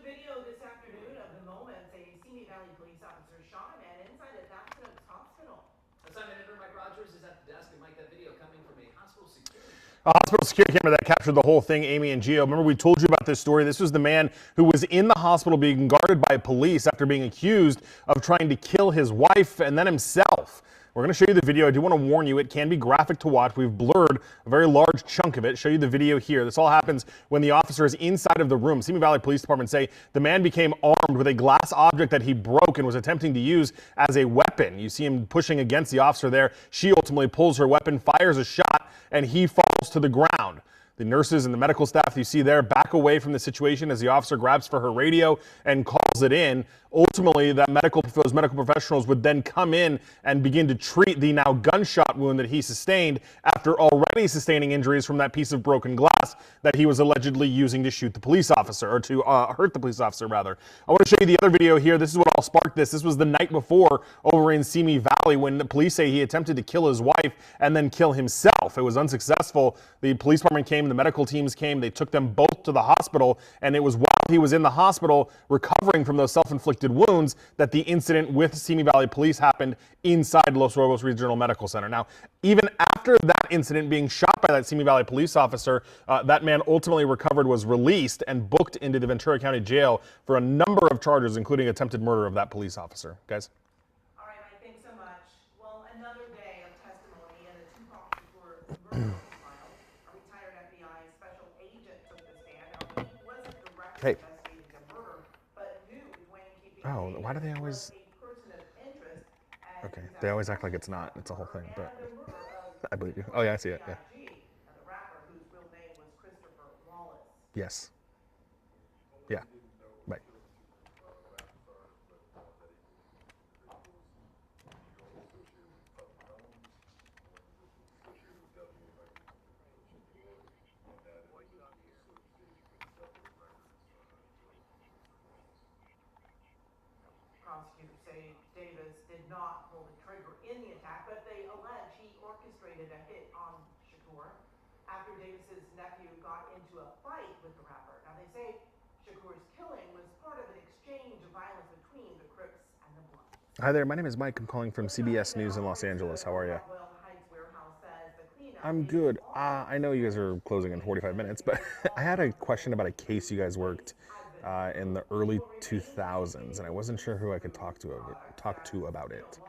video this afternoon of the moments a Simi Valley police officer shot a man inside a Daxton hospital. Assignment editor Mike Rogers is at the desk, and Mike, that video coming from a hospital security camera. A hospital security camera that captured the whole thing, Amy and Gio. Remember, we told you about this story. This was the man who was in the hospital being guarded by police after being accused of trying to kill his wife and then himself. We're going to show you the video. I do want to warn you, it can be graphic to watch. We've blurred a very large chunk of it. Show you the video here. This all happens when the officer is inside of the room. Simi Valley Police Department say the man became armed with a glass object that he broke and was attempting to use as a weapon. You see him pushing against the officer there. She ultimately pulls her weapon, fires a shot, and he falls to the ground. The nurses and the medical staff you see there back away from the situation as the officer grabs for her radio and calls it in. Ultimately, those medical professionals would then come in and begin to treat the now gunshot wound that he sustained after already sustaining injuries from that piece of broken glass that he was allegedly using to shoot the police officer, or to hurt the police officer, rather. I want to show you the other video here. This is what all sparked this. This was the night before over in Simi Valley when the police say he attempted to kill his wife and then kill himself. It was unsuccessful. The police department came, the medical teams came, they took them both to the hospital, and it was while he was in the hospital recovering from those self-inflicted wounds that the incident with Simi Valley Police happened inside Los Robos Regional Medical Center. Now, even after that incident being shot by that Simi Valley police officer, that man ultimately recovered, was released, and booked into the Ventura County Jail for a number of charges, including attempted murder of that police officer. Guys? All right, Mike, thanks so much. Well, another day of testimony and the two Tupac Shakur murder trial. A retired FBI special agent took the stand. Now, he wasn't directly investigating the murder, but knew when keeping Oh, why do they always... a person of interest. Okay, they always act like it's not. It's a whole thing, but I believe you. Oh, yeah, I see it, yeah. And the rapper whose real name was Christopher Wallace. Yes. Yeah. Right. Prosecutors say Davis did not pull the trigger in the attack, but they allege he orchestrated a hit on Shakur after Davis's nephew got into a fight with the rapper. Now, they say Shakur's killing was part of an exchange of violence between the Crips and the Bloods. Hi there, my name is Mike. I'm calling from CBS News in Los Angeles. How are you? I'm good. I know you guys are closing in 45 minutes, but I had a question about a case you guys worked in the early 2000s, and I wasn't sure who I could talk to about it.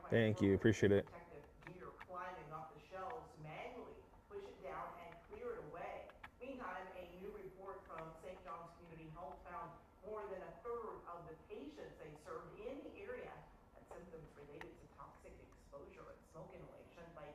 Thank you, appreciate it. More than a third of the patients they served in the area had symptoms related to toxic exposure and smoke inhalation, like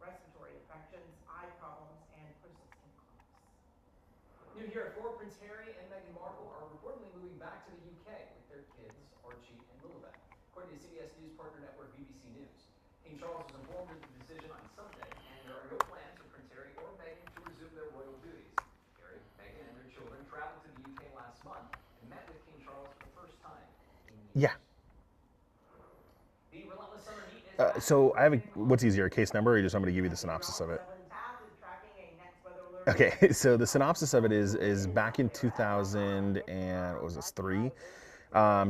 respiratory infections, eye problems, and persistent coughs. New here, Prince Harry and Meghan Markle are reportedly moving back to the UK with their kids, Archie and Lilibet. According to CBS News partner network BBC News, King Charles was informed of the decision on Sunday, and there are no plans for Prince Harry or Meghan to resume their royal duties. Harry, Meghan, and their children traveled to the UK last month and met with King Charles for the first time in years. Yeah. The relentless summer heat is So I have what's easier, a case number, or you just want me to give you the synopsis of it? Okay, so the synopsis of it is back in 2000 and what was this, 3?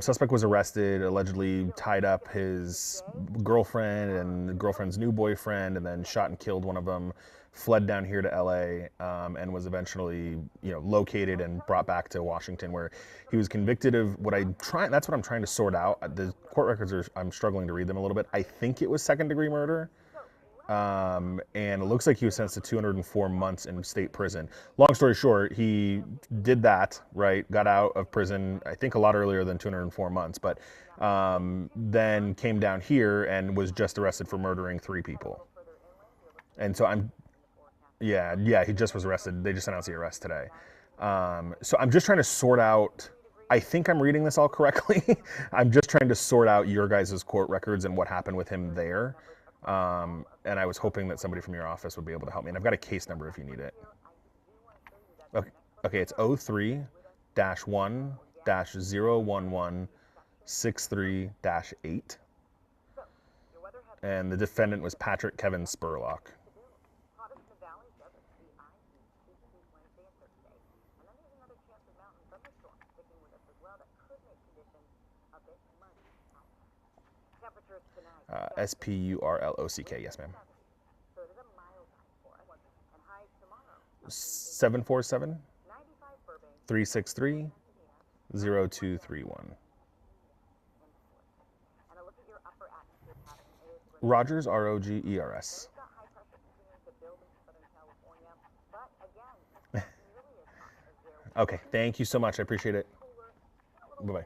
Suspect was arrested, allegedly tied up his girlfriend and the girlfriend's new boyfriend, and then shot and killed one of them. Fled down here to LA and was eventually, located and brought back to Washington, where he was convicted of that's what I'm trying to sort out. The court records I'm struggling to read them a little bit. I think it was second-degree murder. And it looks like he was sentenced to 204 months in state prison. Long story short, he did that, right? Got out of prison, I think a lot earlier than 204 months, but then came down here and was just arrested for murdering 3 people. And so yeah, he just was arrested. They just announced the arrest today. So I'm just trying to sort out, I think I'm reading this all correctly. I'm just trying to sort out your guys' court records and what happened with him there. And I was hoping that somebody from your office would be able to help me. And I've got a case number if you need it. Okay, it's 03-1-011-63-8. And the defendant was Patrick Kevin Spurlock. Spurlock, yes, ma'am. 747-363-0231. Rogers, Rogers. Okay, thank you so much. I appreciate it. Bye-bye.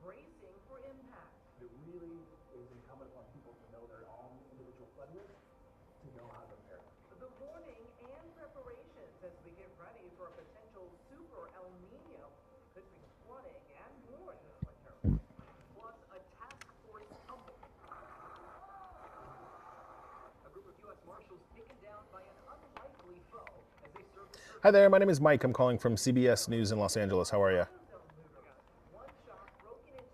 Bracing for impact. It really is incumbent on people to know their own individual flood risk, to know how to prepare. The warning and preparations as we get ready for a potential super El Nino. Could be flooding and more this winter. Plus a task force tumble. A group of U.S. Marshals taken down by an unlikely foe as they serve the Hi there, my name is Mike. I'm calling from CBS News in Los Angeles. How are you?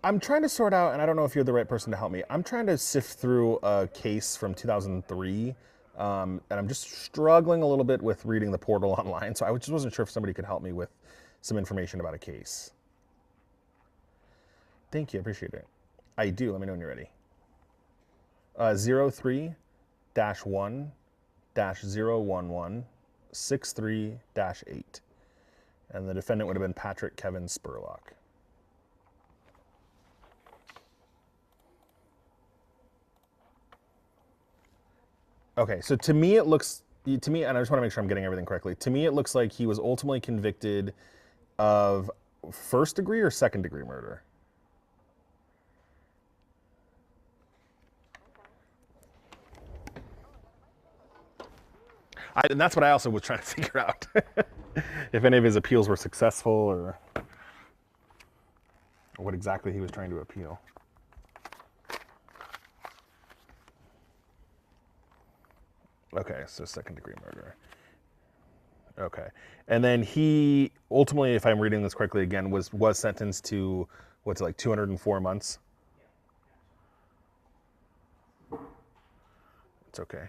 I'm trying to sort out, and I don't know if you're the right person to help me. I'm trying to sift through a case from 2003, and I'm just struggling a little bit with reading the portal online, so I just wasn't sure if somebody could help me with some information about a case. Thank you, I appreciate it. I do, let me know when you're ready. 03-1-011-63-8. And the defendant would have been Patrick Kevin Spurlock. Okay, so to me it looks, and I just want to make sure I'm getting everything correctly. To me it looks like he was ultimately convicted of first degree or second degree murder. And that's what I also was trying to figure out. If any of his appeals were successful or what exactly he was trying to appeal. Okay, so second degree murder. Okay. And then he ultimately, if I'm reading this correctly again, was sentenced to, what's it, like 204 months? It's okay.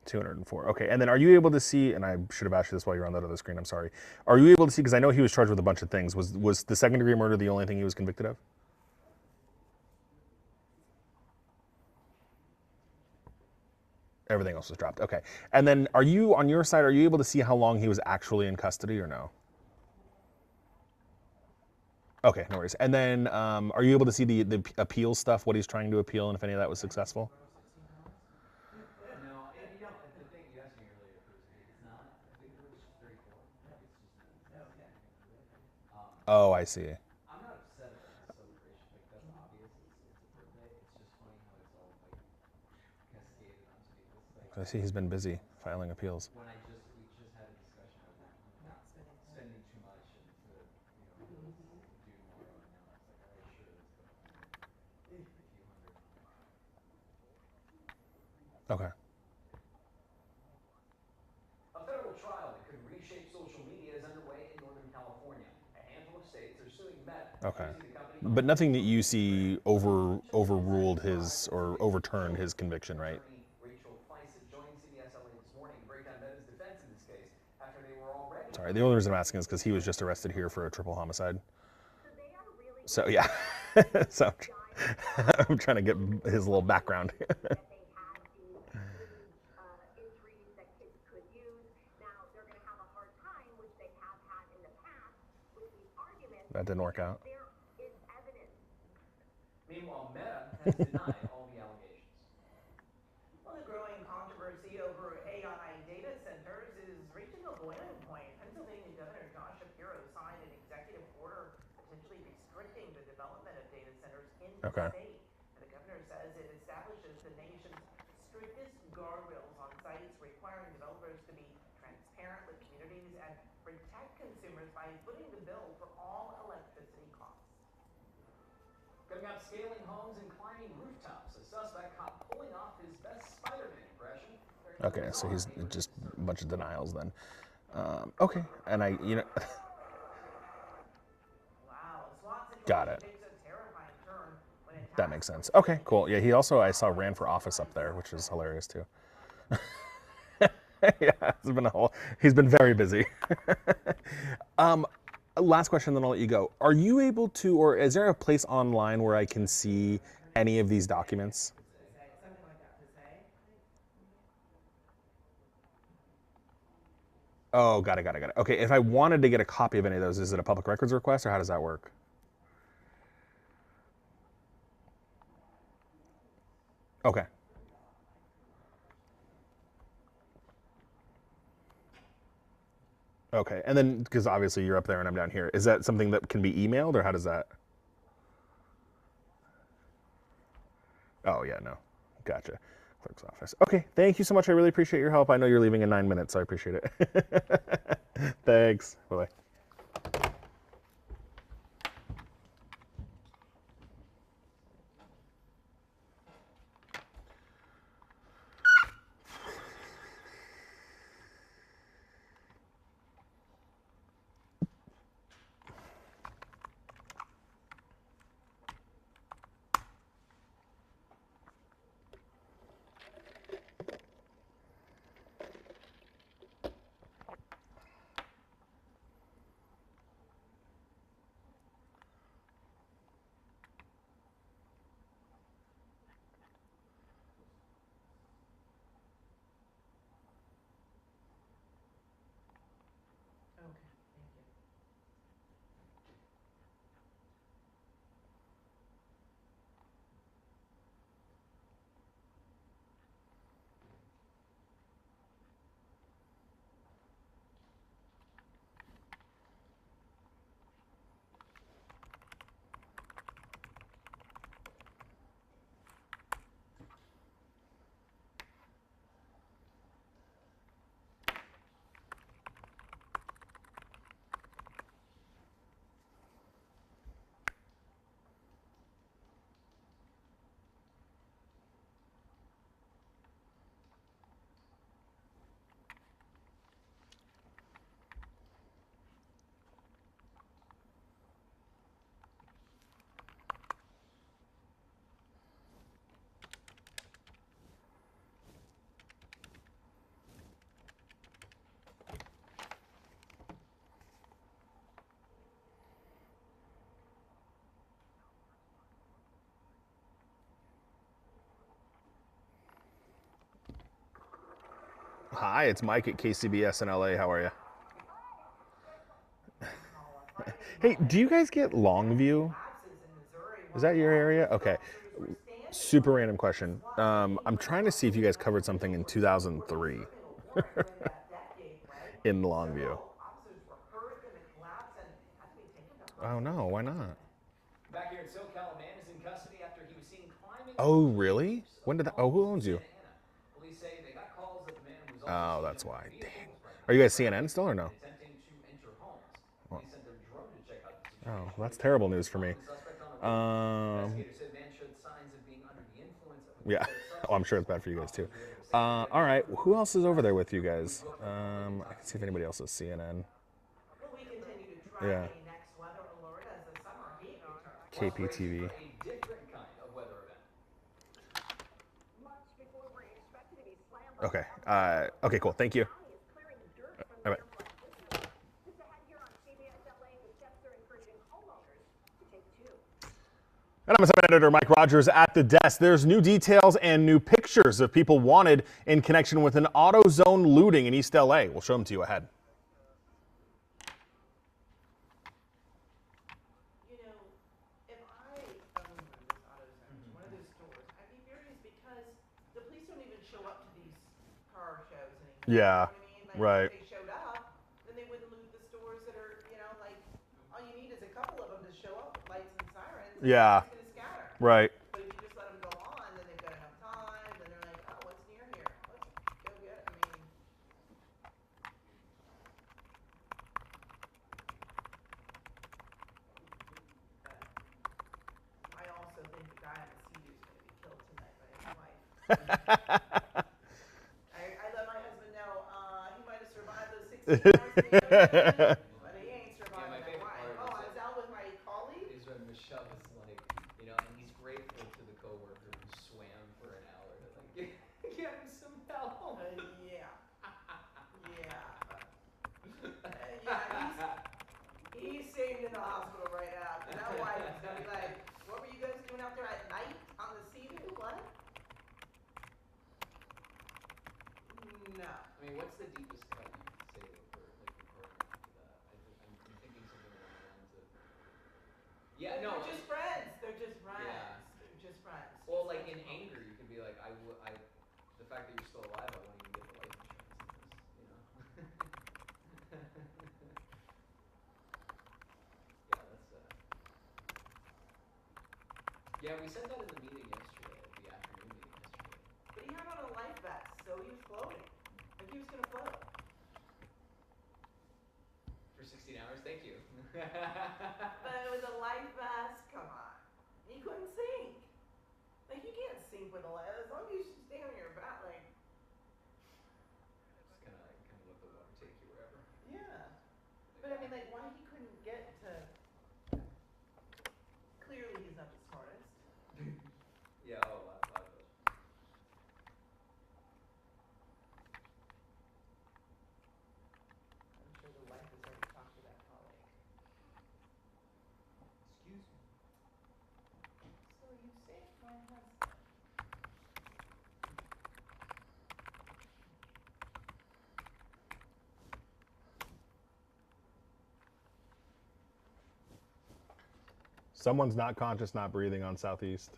$204. Okay, and then are you able to see, and I should have asked you this while you're on that other screen, I'm sorry. Are you able to see, because I know he was charged with a bunch of things, was the second degree murder the only thing he was convicted of? Everything else was dropped, okay. And then are you, on your side, are you able to see how long he was actually in custody or no? Okay, no worries. And then are you able to see the appeal stuff, what he's trying to appeal, and if any of that was successful? No, and you know, the thing you asked me earlier if it was big, it's not. I think it was just 34. It's just Oh, I see. I'm not upset about the celebration. Like that's obvious. It's a birthday. It's just funny how it's all like cascaded onto me. It's like I see he's been busy filing appeals. when we just had a discussion of not spending too much and to do tomorrow, and now it's like, all right, sure, let's go spend a few hundred on it. Okay. A federal trial that could reshape social media is underway in Northern California. A handful of states are suing Meta. Okay. But nothing that you see overruled his or overturned his conviction, right? Sorry, the only reason I'm asking is because he was just arrested here for a triple homicide. So yeah, so I'm trying to get his little background. That didn't work out. Meanwhile, Meta has denied all the allegations. Well, the growing controversy over AI data centers is reaching a boiling point. Pennsylvania Governor Josh Shapiro signed an executive order potentially restricting the development of data centers in the state. And the governor says it establishes the nation's strictest guardrails on sites, requiring developers to be transparent with communities and protect consumers by footing the bill for all electricity costs. Coming up, scaling homes and climbing rooftops. A suspect caught pulling off his best Spider-Man impression. Okay, so he's just a bunch of denials then. Okay, and I, you know, Wow, a SWAT got situation it. takes a terrifying turn when it That makes sense. Okay, cool. Yeah, he also, I saw, ran for office up there, which is hilarious too. Yeah, he's been very busy. Last question, then I'll let you go. Are you able to, or is there a place online where I can see any of these documents? something like that to say. Oh, got it. Okay, if I wanted to get a copy of any of those, is it a public records request, or how does that work? Okay. Okay, and then, because obviously you're up there and I'm down here, is that something that can be emailed, or how does that? Oh, yeah, no. Gotcha. Clerk's office. Okay, thank you so much. I really appreciate your help. I know you're leaving in 9 minutes, so I appreciate it. Thanks. Bye-bye. Okay, thank you. Hi, it's Mike at KCBS in LA. How are you? Hey, do you guys get Longview? Is that your area? Okay. Super random question. I'm trying to see if you guys covered something in 2003 in Longview. Oh no, why not? Back here in SoCal, a man is in custody after he was seen climbing. Oh really? When did that? Oh, who owns you? Police say they got calls that the man was Oh, also that's seen why. in Dang. vehicles running Are you guys CNN still or no? attempting to enter homes. Police sent their drone to check out the situation. Oh, that's terrible news for me. The suspect on the roof. Investigators said man showed signs of being under the influence of a Yeah. controlled Oh, I'm sure it's bad for you guys too. All right. Who else is over there with you guys? I can see if anybody else is CNN. Will we continue to track Yeah. a next weather alert as the summer heat returns? KPTV. A different kind of weather event. Okay. Okay, cool. Thank you. All right. And I'm a editor, Mike Rogers, at the desk. There's new details and new pictures of people wanted in connection with an AutoZone looting in East LA. We'll show them to you ahead. Yeah, You know what I mean? Like, right. if they showed up, then they wouldn't loot the stores that are, you know, like, all you need is a couple of them to show up with lights and sirens, and Yeah. everybody's gonna scatter. Right. But if you just let them go on, then they've got enough time, then they're like, oh, what's near here? Let's go get it. I mean, I also think the guy on the CD is gonna be killed tonight by his wife. I let my husband know, he might have survived those 16 hours in the ocean, but he ain't surviving my that favorite wife. part Oh, is I was out with my colleague. is when Michelle is like, you know, and he's grateful to the coworker who swam for an hour to like get him some help. Yeah. Yeah, he's saved in the hospital right now. 'Cause that wife is gonna be like, what were you guys doing out there at night on the sea? What? No. I mean, what's the deepest cut you could say for like your partner after that? I'm thinking something along the lines of. Yeah, no. They're just friends. They're just friends. Yeah. They're just friends. Well, like in anger, you could be like, the fact that you're still alive, I won't even get the life insurance in this, you know? Yeah, that's, yeah, we said that in the meeting yesterday, the afternoon meeting yesterday. But he had on a life vest, so he was floating. Like he was gonna float. For 16 hours, thank you. But with a life vest, come on. He couldn't sink. Like you can't sink with a life, as long as you stay on your back, like. Just kind of let the water take you wherever. Yeah. But I mean, like, why he couldn't get to. Clearly, he's not the smartest. Yeah, oh, a lot of those. I'm sure the wife has already talked to that colleague. Excuse me. So you saved my husband. Someone's not conscious, not breathing on Southeast.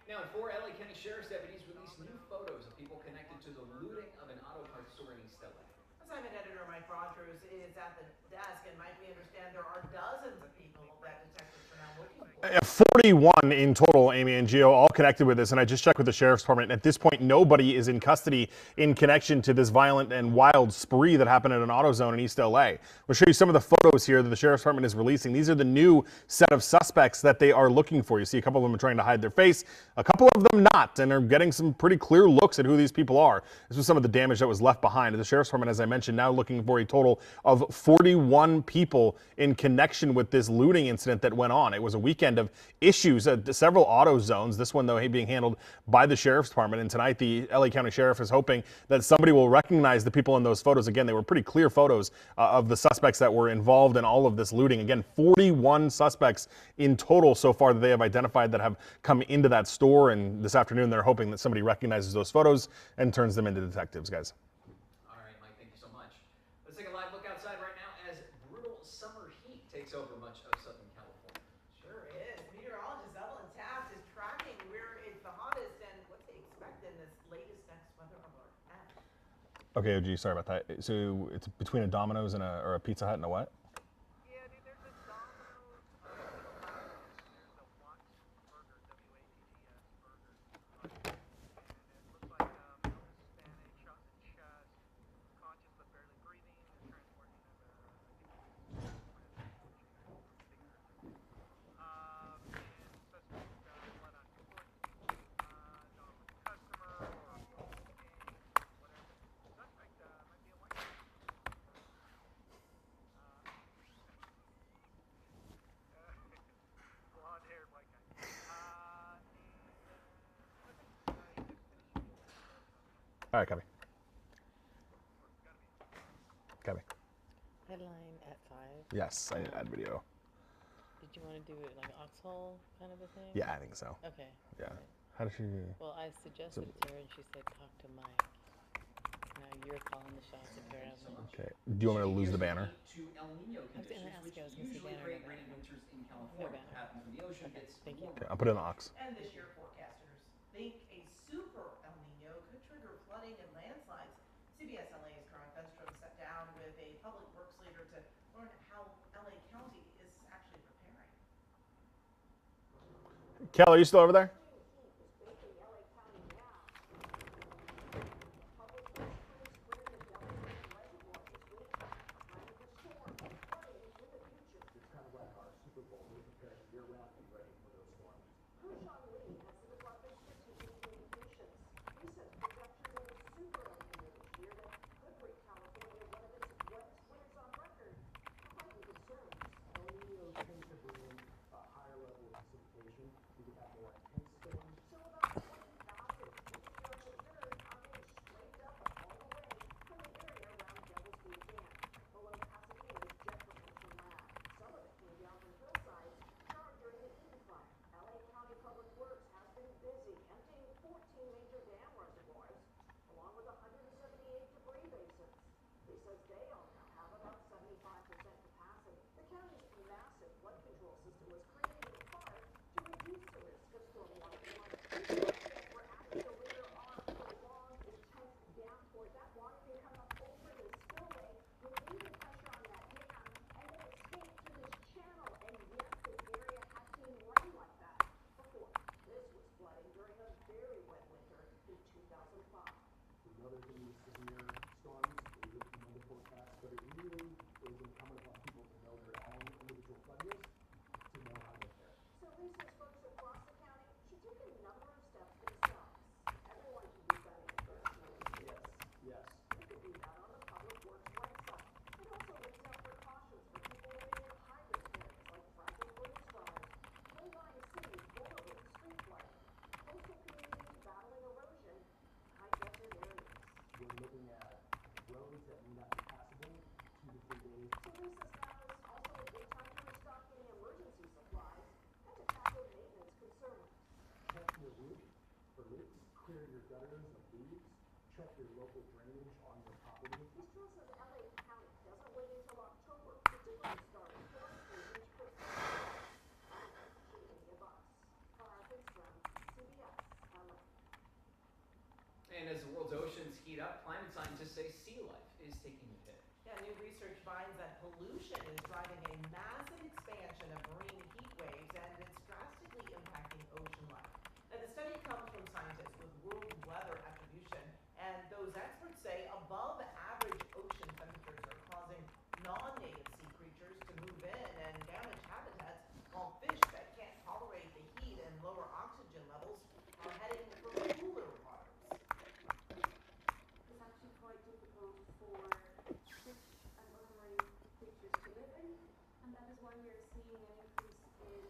Now, 4 LA County Sheriff's deputies released new photos of people connected to the looting of an auto parts store in East LA. Assignment editor Mike Rogers is at the desk, and Mike, we understand there are dozens of people that detectives are now looking for. 41 in total, Amy and Gio, all connected with this. And I just checked with the sheriff's department. At this point, nobody is in custody in connection to this violent and wild spree that happened at an AutoZone in East LA. We'll show you some of the photos here that the sheriff's department is releasing. These are the new set of suspects that they are looking for. You see a couple of them are trying to hide their face, a couple of them not, and are getting some pretty clear looks at who these people are. This was some of the damage that was left behind. The sheriff's department, as I mentioned, now looking for a total of 41 people in connection with this looting incident that went on. It was a weekend of issues at several AutoZones. This one, though, being handled by the sheriff's department. And tonight, the LA County Sheriff is hoping that somebody will recognize the people in those photos. Again, they were pretty clear photos of the suspects that were involved in all of this looting. Again, 41 suspects in total so far that they have identified that have come into that store. And this afternoon, they're hoping that somebody recognizes those photos and turns them into detectives, guys. All right, Mike, thank you so much. Let's take a live look outside right now as brutal summer heat takes over much of Southern California. Sure is. Meteorologist Evelyn Taft is tracking where it's the hottest and what they expect in this latest next weather alert. Okay, OG, sorry about that. So it's between a Domino's and a Pizza Hut and a what? Yeah, dude, there's a Domino's, there's a Watts burger, W-A-T-T-S burger, and it looks like male Hispanic, shot in the chest, conscious but barely breathing, is transporting him to, and suspect blood on foot, known with customer or whatever. Suspect might be a white guy. Blonde-haired white guy. All right, copy. Copy. Headline at 5. Yes, I need to add video. Did you want to do it like Oxhole kind of a thing? Yeah, I think so. Okay. Yeah. How does she? Well, I suggested to her and she said talk to Mike. Now you're calling the shots apparently. Okay. Do you want me to lose the banner? To El Nino I was gonna conditions, ask which you, I was gonna say usually banner, create no rainy banner. winters in No California. banner. Happens when the ocean Okay, gets thank you. Okay, I'll put it in the Ox. And this year forecasters think a super El Kel, are you still over there? It's kind of like our Super Bowl. We're preparing year-round to be ready for those storms. El Nino tends to bring a higher level of precipitation. We could have more intense storms. Another thing is severe storms. We look at the weather forecast, but it really is incumbent upon people to know their own individual flood risk to know how to prepare. Yes. We're looking at roads that may not be passable 2 to 3 days. Check your roof for leaks. Clear your gutters of leaves. Check your local drainage on your property. And as the world's oceans heat up, climate scientists say sea life is taking a hit. Yeah, new research finds that pollution is driving a massive expansion of marine heat waves, and it's drastically impacting ocean life. Now, the study comes from scientists with world weather attribution, and those experts say above average ocean temperatures are causing non-native sea creatures to move in and damage habitats, while fish that can't tolerate the heat and lower oxygen levels are heading for cooler waters. It's actually quite difficult for fish and other marine creatures to live in, and that is why we are seeing an increase in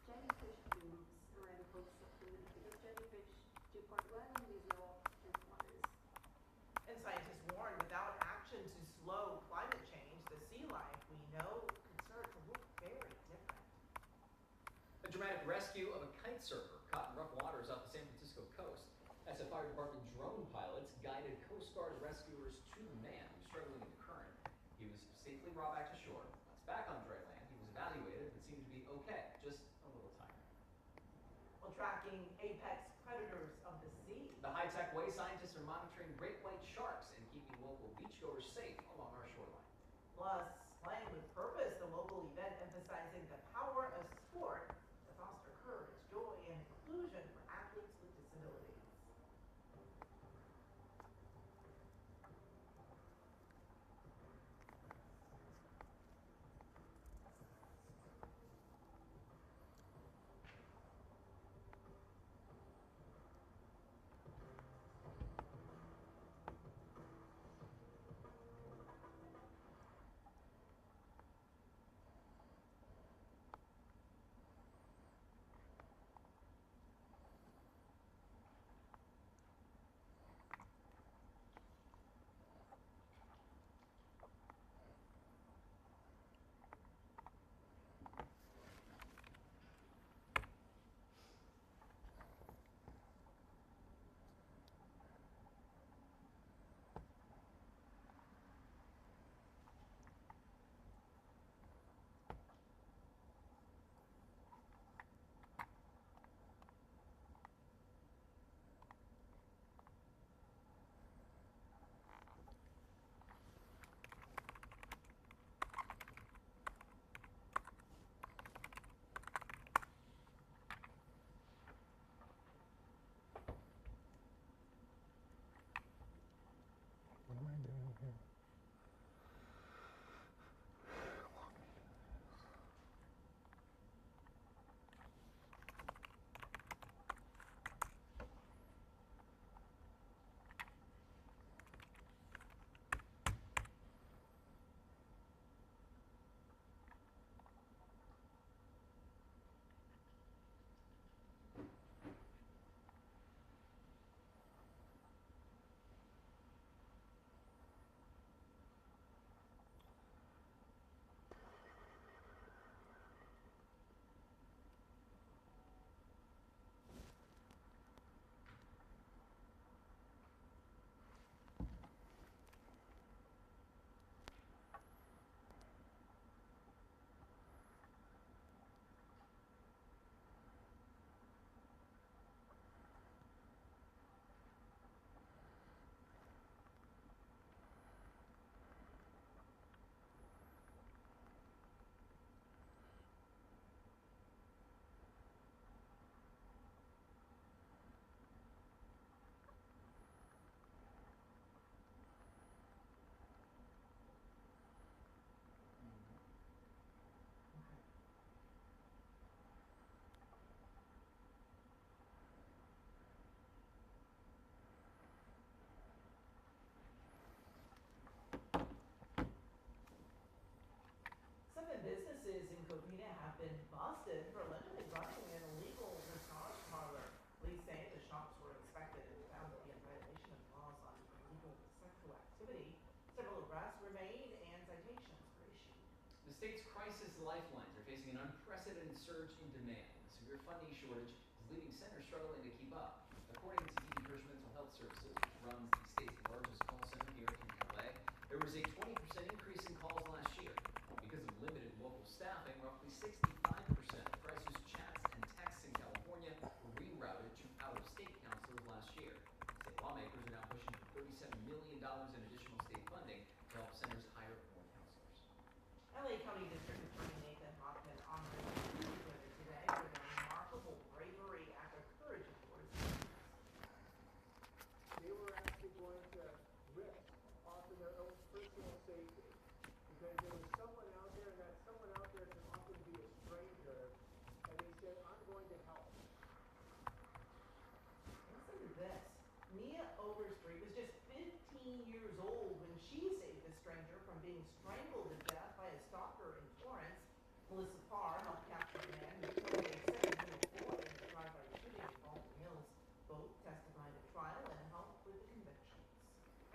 jellyfish blooms around the coast of Greece, because jellyfish do quite well in these low oxygen waters. And scientists warn without action to slow climate change, the sea life we know could start to look very different. A dramatic rescue of a kite surfer caught in rough waters off the San Francisco coast. That's fire department drone pilots guided Coast Guard rescuers to the man who was struggling in the current. He was safely brought back to shore. Once back on dry land, he was evaluated and seemed to be okay, just a little tired. While tracking apex predators of the sea. The high-tech way scientists are monitoring great white sharks and keeping local beachgoers safe along our shoreline. Plus, playing with purpose, the local event emphasizing the power of sport to foster courage, joy, and inclusion for athletes with disabilities. Covina have been busted for allegedly running an illegal massage parlor. Police say the shops were inspected and found to be in violation of laws on illegal sexual activity. Several arrests were made and citations were issued. The state's crisis lifelines are facing an unprecedented surge in demand. The severe funding shortage is leaving centers struggling to keep up. According to DD Hirsch Mental Health Services, which runs the state's largest call center here in LA, there was a 20% increase in calls last year. Because of limited local staffing, roughly 65% of crisis chats and texts in California were rerouted to out-of-state counselors last year. State lawmakers are now pushing for $37 million in additional state funding to help centers hire more counselors. LA County District Attorney Nathan Hoffman honored women today for their remarkable bravery after courage awards. They were actually going to risk often their own personal safety because there was someone out there, and that someone out there can often be a stranger, and they said, I'm going to help. Listen to this. Mia Overstreet was just 15 years old when she saved a stranger from being strangled to death by a stalker in Florence. Melissa Parr helped capture a man who killed a 17-year-old boy in a drive-by shooting in Baldwin Hills. Both testified at trial and helped with the convictions.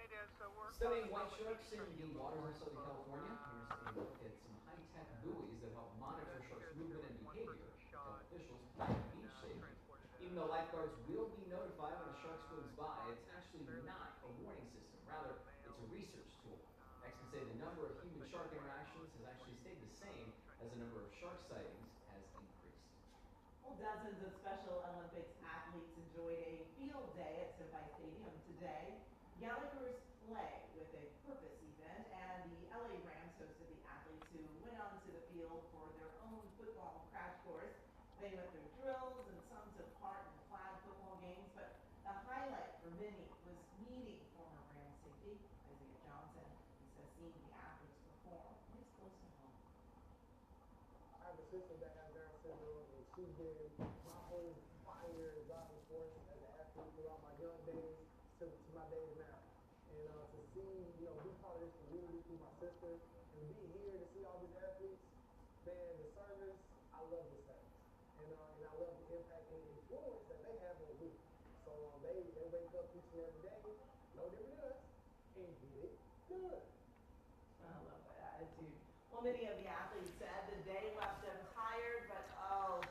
Hey, Dad, so we're Studying white sharks in the waters of Southern California, here's a look at some high-tech buoys that help monitor sharks' movement and behavior, help officials protect beach safety. Even though lifeguards will be notified when a shark swims by, it's actually not a warning system. Rather, it's a research tool. Experts say the number of human-shark interactions has actually stayed the same as the number of shark sightings has increased. Well, dozens of Special Olympics athletes enjoyed a field day at SoFi Stadium today. Gallagher's Play with a Purpose event, and the LA Rams hosted the athletes who went onto the field for their own football crash course. They went through drills and some took part in the flag football games, but the highlight for many was meeting former Rams safety Isaiah Johnson. He says seeing the athletes perform is close to home. I have a sister that has Down syndrome, and she's been my whole 5 years driving sports as an athlete throughout my young days to my days now. And to see, be part of this community through my sister, and be here to see all these athletes, man, the service, I love the service. And I love the impact and influence that they have on me. So they wake up each and every day, no different than us, and get it done. I love that attitude. Well, many of the athletes said the day left them tired, but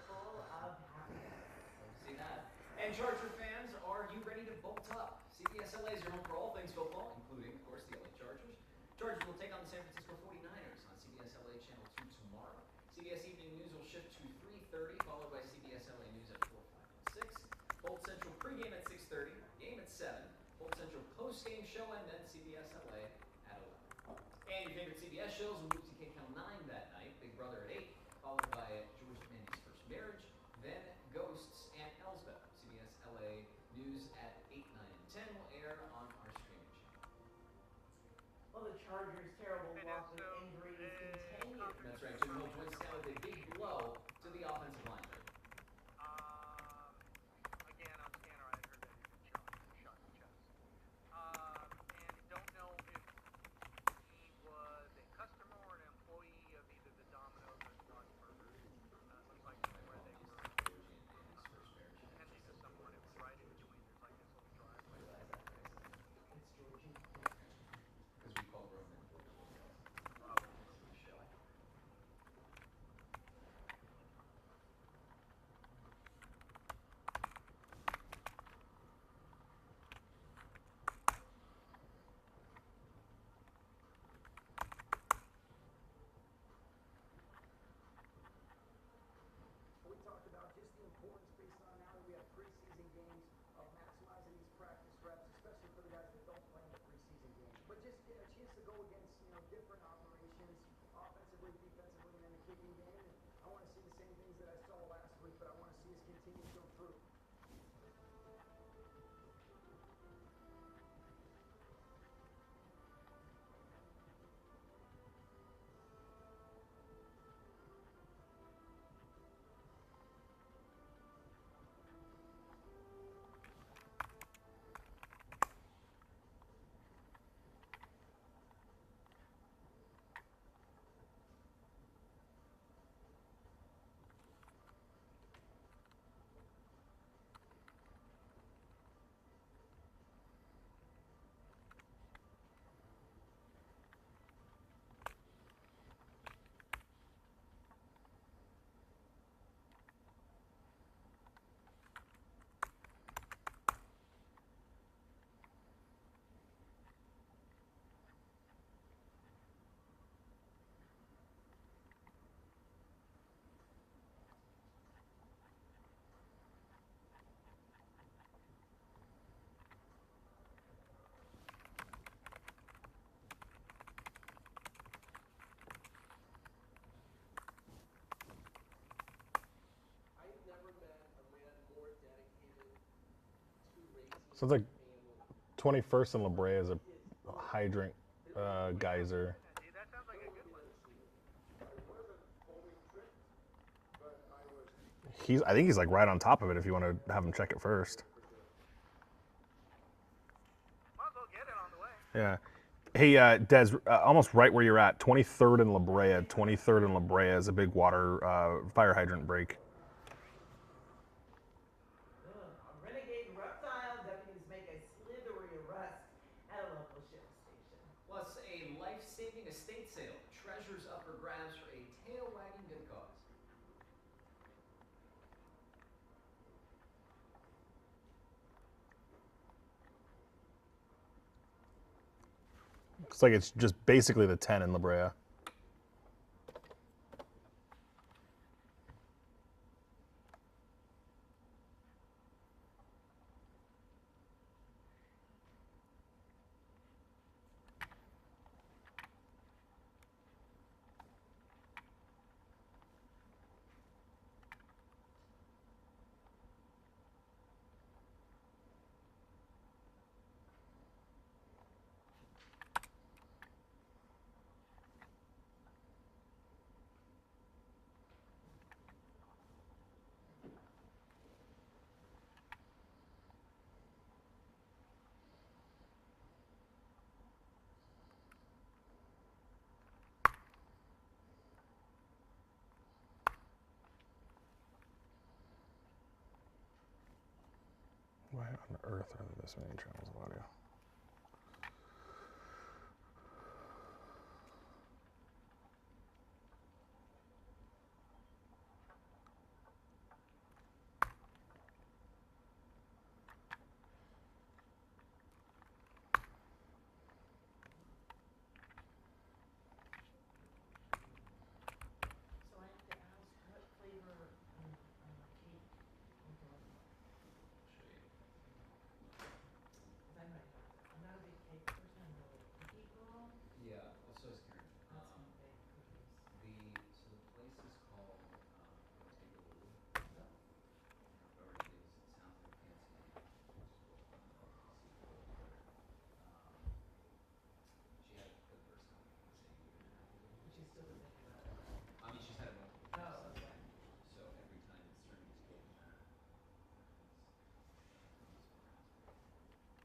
full of happiness. Love to see that. And Charger fans, are you ready to bolt up? CBS LA is your home for all things football, including, of course, the LA Chargers. Chargers will take on the San Francisco 49ers on CBS LA Channel 2 tomorrow. CBS Evening News will shift to 3:30, followed by CBS LA News at 4, 5, and 6. Bolt Central pregame at 6:30, game at 7. Bolt Central postgame show, and then CBS LA at 11. And your favorite CBS shows will move to KCAL 9 that night. Big Brother at 8, followed by George Mandy's First Marriage, then Ghosts and Elsbeth. CBS LA News at 8, 9, and 10 will air on our streaming channel. Well, the Chargers' terrible loss with injuries continue. That's right, Jim Hill joins down with a big blow to the offensive line. Again, on scanner, I heard that he was shot in the chest. And don't know if he was a customer or an employee of either the Domino's or the Dodge Burgers. Looks like where they were attending to someone. It was right in between. There's like this little driveway. It's Georgie. Because we call Roman. We talked about just the importance based on now that we have preseason games of maximizing these practice reps, especially for the guys that don't play in the preseason games. But just get a chance to go against, different operations, offensively, defensively, and in the kicking game. And I want to see the same things that I saw last week, but I want to see us continue to improve. Sounds like 21st and La Brea is a hydrant geyser. See, that sounds like a good one. I think he's like right on top of it if you want to have him check it first. Might as well get it on the way. Yeah. Hey, Des, almost right where you're at, 23rd and La Brea. 23rd and La Brea is a big water fire hydrant break. On Renegade Reptile, deputies make a slithery arrest at a local shell station. Plus, a life-saving estate sale. Treasures up for grabs for a tail-wagging good cause. Looks like it's just basically the 10 in La Brea. Why on earth are there this many channels of audio? So I have to ask what flavor cake would you like? I'm not a big cake person, I'm more of a cookie girl. Yeah, well, so is Karen. That's my big cookies. So the place is called Bottega. No. Whatever it is, it sounds like a fancy name. She had it for the first time, I think, say a year and a half ago. She still doesn't do that. I mean, she's had it multiple times. Oh, okay. So every time it's turning its gold back.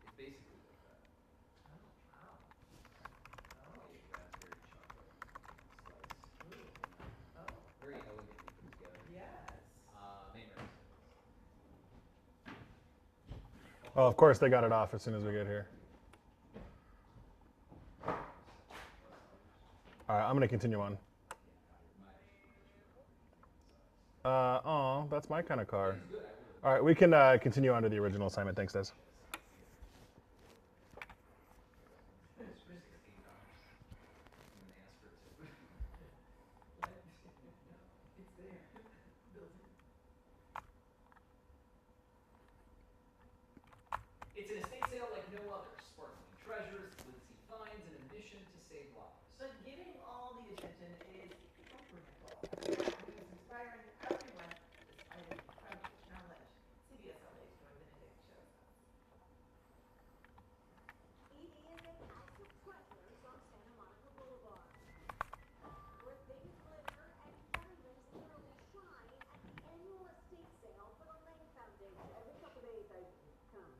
It's basically like that. Oh, wow. Oh. A raspberry chocolate slice. Ooh. Oh. Very elegantly put together. Yes. Main room. Oh, of course they got it off as soon as we get here. All right, I'm going to continue on. That's my kind of car. All right, we can continue on to the original assignment. Thanks, Des. It's there. Built in. It's an estate sale like no other. Sparkling treasures, glitzy finds, and a mission to save lives. But getting all the attention is pumpernickel. Who's inspiring everyone despite a incredible challenge. CBS LA's Joy Benedict shows us. It is a house of treasures on Santa Monica Boulevard, where things glitter and diamonds literally shine at the annual estate sale for the Lane Foundation. Every couple days I come.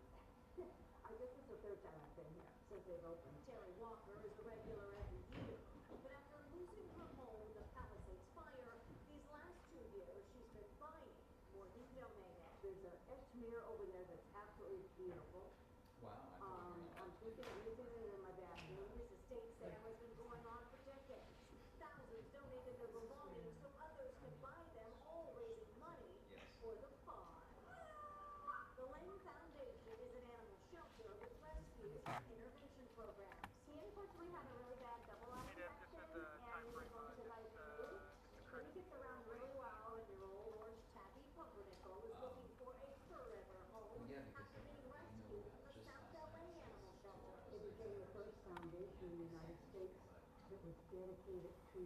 I guess it's the third time I've been here since they've opened. Terry Walker is a regular every year, but after losing her home in the Palisades fire, these last 2 years she's been buying more than donating. There's an Eschmere over there that's absolutely beautiful. Wow. I'm thinking of using it in my bathroom. This estate sale has been going on for decades. Thousands donated their belongings so others can buy them, all raising money for the cause. The Lane Foundation is an animal shelter with rescues and intervention programs. He unfortunately had a really bad double eye infection and he was going to ICU. Then he gets around really well and your old orange taffy pumpernickel is looking for a forever home after being rescued from the South LA animal shelter. It became the first foundation in the United States that was dedicated to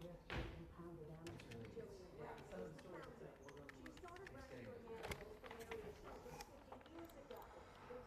rescue impounded animals. Jillian Yeah, some of the stories founded will it. say we're going to She started rescuing animals from area shelters 50 years ago. Then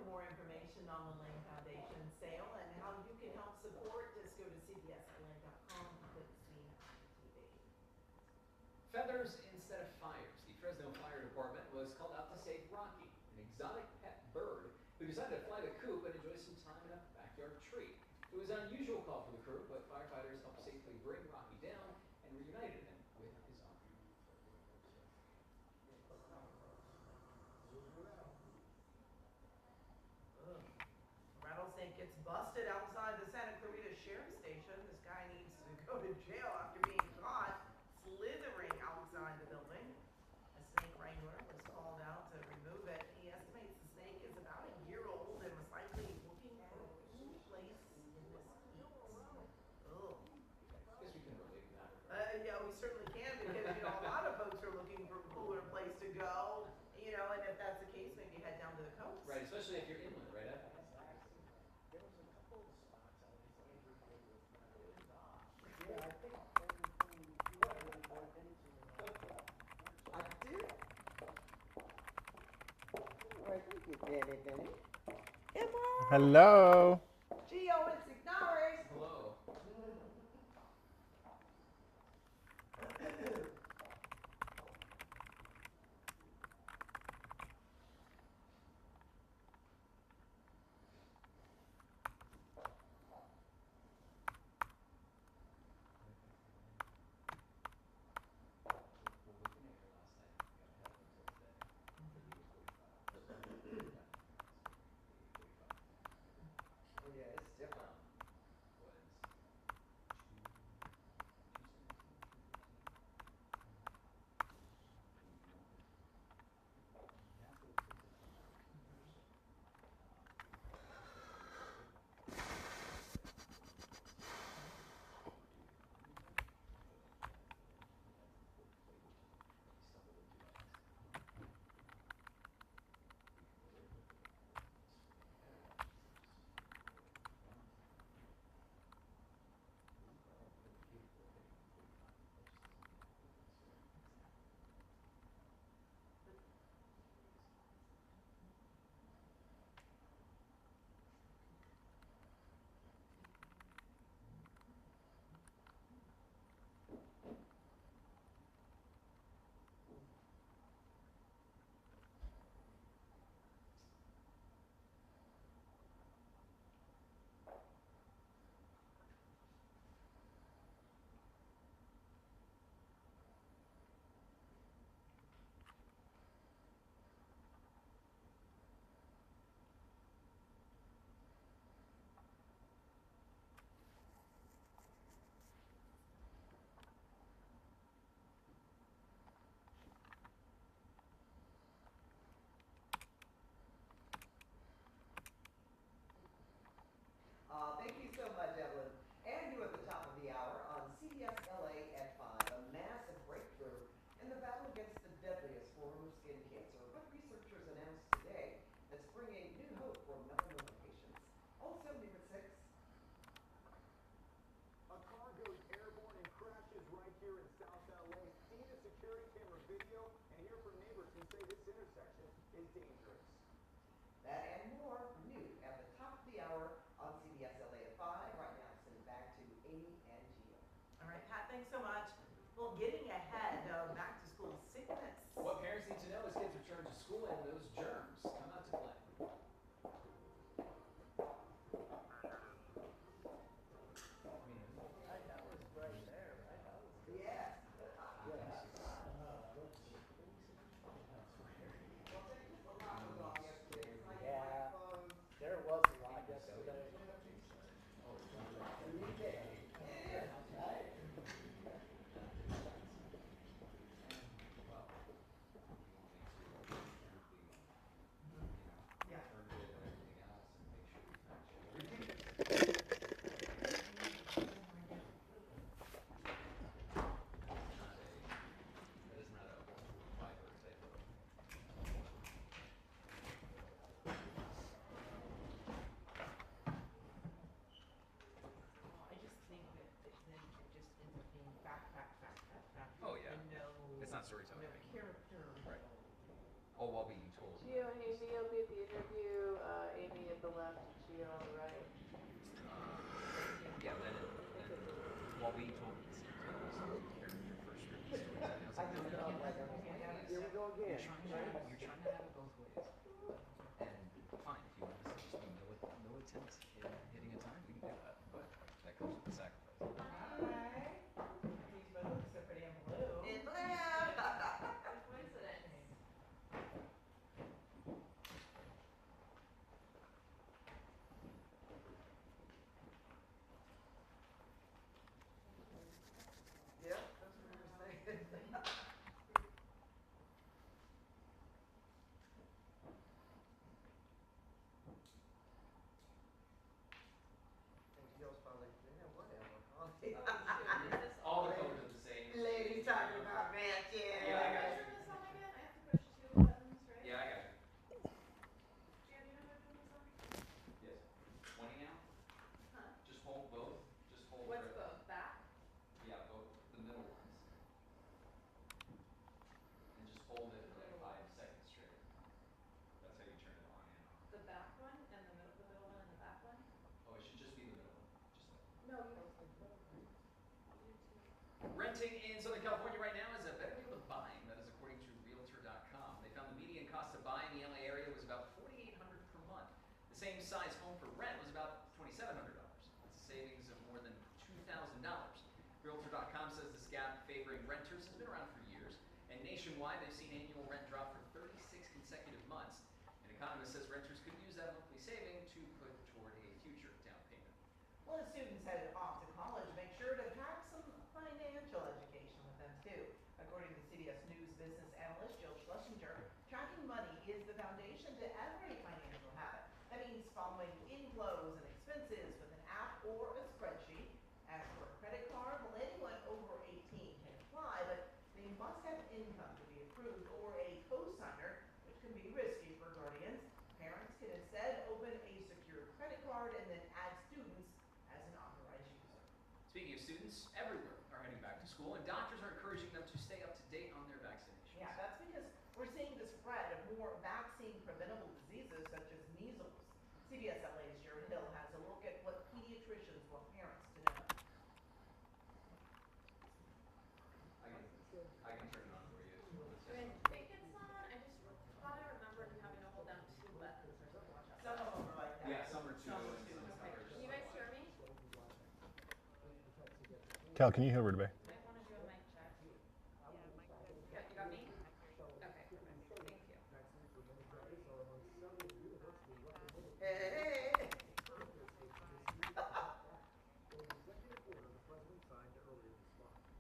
more information on the Lane Foundation sale and how you can help support, just go to cbsln.com and click see on TV. Feathers instead of fires. The Fresno Fire Department was called out to save Rocky, an exotic pet bird who decided to fly the coop and enjoy some time in a backyard tree. It was an unusual call for the crew, but firefighters helped safely bring Rocky down and reunited him with his owner. Ugh. Rattlesnake gets busted outside the Santa Clarita Sheriff's Station. This guy needs to go to jail after being caught slithering outside the building. A snake wrangler was called out to remove it. He estimates the snake is about a year old and was likely looking for a cool place in this heat. Ugh. Guess we can relate to that. Yeah, we certainly can because, a lot of folks are looking for a cooler place to go, and if that's the case, maybe head down to the coast. Right, especially if you're inland, right, Ed? Yeah, I think everything you really want into I do. All right, thank you, Benny. Hello. Gio and Signores. Hello. Oh, yeah, it's different. Thank you so much, Evelyn. And you at the top of the hour on CBS LA at 5, a massive breakthrough in the battle against the deadliest form of skin cancer. What researchers announced today that's bringing new hope for melanoma patients. Also, news at 6. A car goes airborne and crashes right here in South LA. See the security camera video and hear from neighbors who say this intersection is dangerous. That and more new at the top of the hour on CBS LA at 5. Right now, send it back to Amy and Gio. All right, Pat, thanks so much. Well, getting ahead of back to school sickness. What parents need to know as kids return to school and those germs come out to play. That was right there, right? That was good. Yes. Yeah, there was a lot yesterday. Yeah. I just think that then it just ends up being fact. Oh, yeah. And no. It's not storytelling. No character. Right. All while being told. Gio, hey, VLB at the interview, Amy the left, Gio on the right. Yeah, then well, we told your first script stories. I was I like, no, just you felt can't like have it I'm, both ways. here we go again. You're trying to have it both ways. And fine, if you want us to just be militant in hitting a time, we can do that. But that comes with the sacrifice. Hi. These balloons are pretty in blue. In blue. What coincidence. Yeah, that's what we were saying. And Gio's probably, yeah, whatever. Oh, shoot, is this All the colors are the same. Ladies talking about matching. Yeah, I got you. turn this on again? I have to push 2 buttons, right? Yeah, I got you. Jan, do you know how to turn this on? Yes. 20 now? Huh? Just hold both. Just hold What's the both? Back? yeah, both the middle ones. And just hold it for like 5 seconds straight. That's how you turn it on and off. The back one and the middle one and the back one? Oh, it should just be the middle one. Just that. No, you don't. Renting in Southern California right now is a better deal to buying. That is according to Realtor.com. They found the median cost to buy in the LA area was about $4,800 per month. The same size home for rent was about $2,700. That's a savings of more than $2,000. Realtor.com says this gap favoring renters has been around for years, and nationwide they've seen annual rent drop for 36 consecutive months. An economist says renters could use that monthly saving to put toward a future down payment. Well, as students head off to college, make sure to pack some financial education with them too. According to CBS News business analyst Jill Schlesinger, tracking money is the foundation to every financial habit. That means following inflows and expenses with an app or a spreadsheet. As for a credit card, well, anyone over 18 can apply, but they must have income to be approved or a co-signer, which can be risky for guardians. Parents can instead open a secure credit card and then add students as an authorized user. Speaking of students, everywhere are heading back to school, and doctors are encouraging them to stay up to date on their vaccinations. Yeah, that's because we're seeing the spread of more vaccine-preventable diseases such as measles. CBS LA's Jared Hill has a look at what pediatricians want parents to know. I can turn it on for you. I think it's on. I just thought I remembered having to hold down 2 buttons or something. Watch out. Some of them are like that. Yeah, some are two Some are and two. some Okay. are Can you guys hear me? Cal, can you hear Rudy Bay? Might want to do a mic check. Yeah, you got me? Okay, perfect. Thank you. Hey.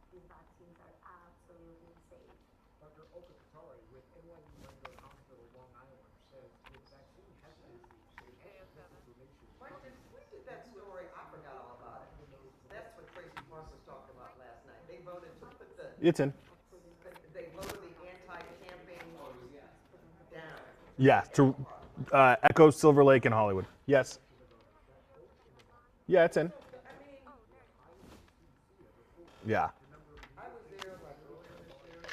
These vaccines are absolutely safe. Dr. Oka Katari with NYU Langone Hospital, Long Island, says with vaccine efficacy and information. Mike, when did that story, I forgot all about it. That's what Tracy Parks was talking about last night. They voted to put the, It's in. they voted the anti-camping down. Yeah, to Echo, Silver Lake, and Hollywood. Yes. Yeah, it's in. I mean, Yeah. I was there like earlier this year, and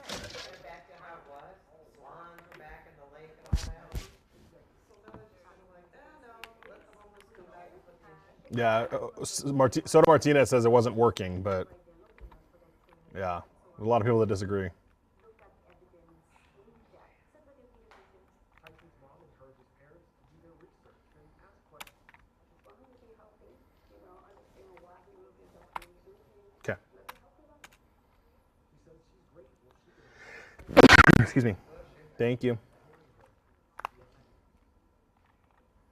went back to how it was. Swans were back in the lake and all that. So now they're just kind of like, no, let the homeless come back and put the injection. Yeah, Soto Martinez says it wasn't working, but yeah, a lot of people that disagree. Tyson's mom encourages parents to do their research and ask questions. Okay. She says she's grateful she can Excuse me. Thank you.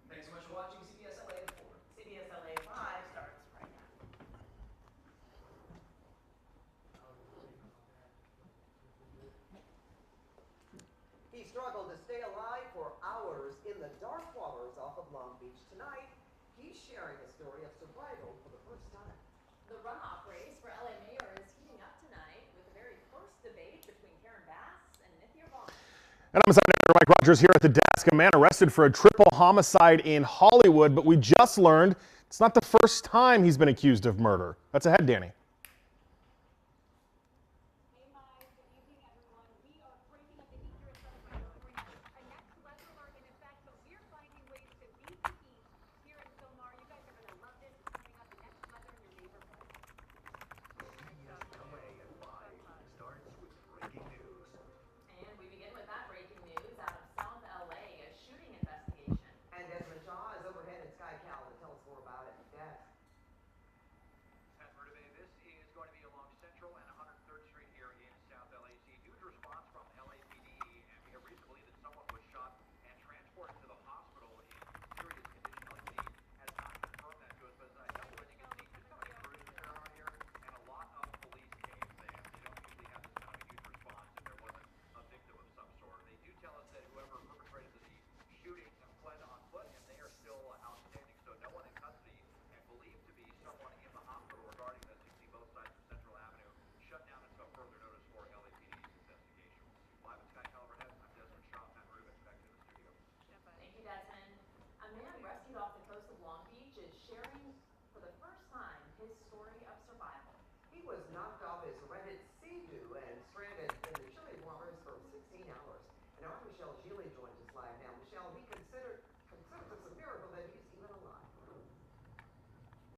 Thanks so much for watching CBS LA at 4. CBS LA 5 starts right now. He struggled to stay alive for hours in the dark waters off of Long Beach. Tonight, he's sharing a story of survival for the first time. The runoff race for LA mayor is heating up tonight with the very first debate between Karen Bass and Nithya Vaughn. And I'm Assignment Editor Mike Rogers here at the desk. A man arrested for a triple homicide in Hollywood, but we just learned it's not the first time he's been accused of murder. That's ahead, Danny. Hey, Mike. Good evening, everyone. We are breaking up the heat here at Southern California. A next weather alert in effect, but we're finding ways to be knocked off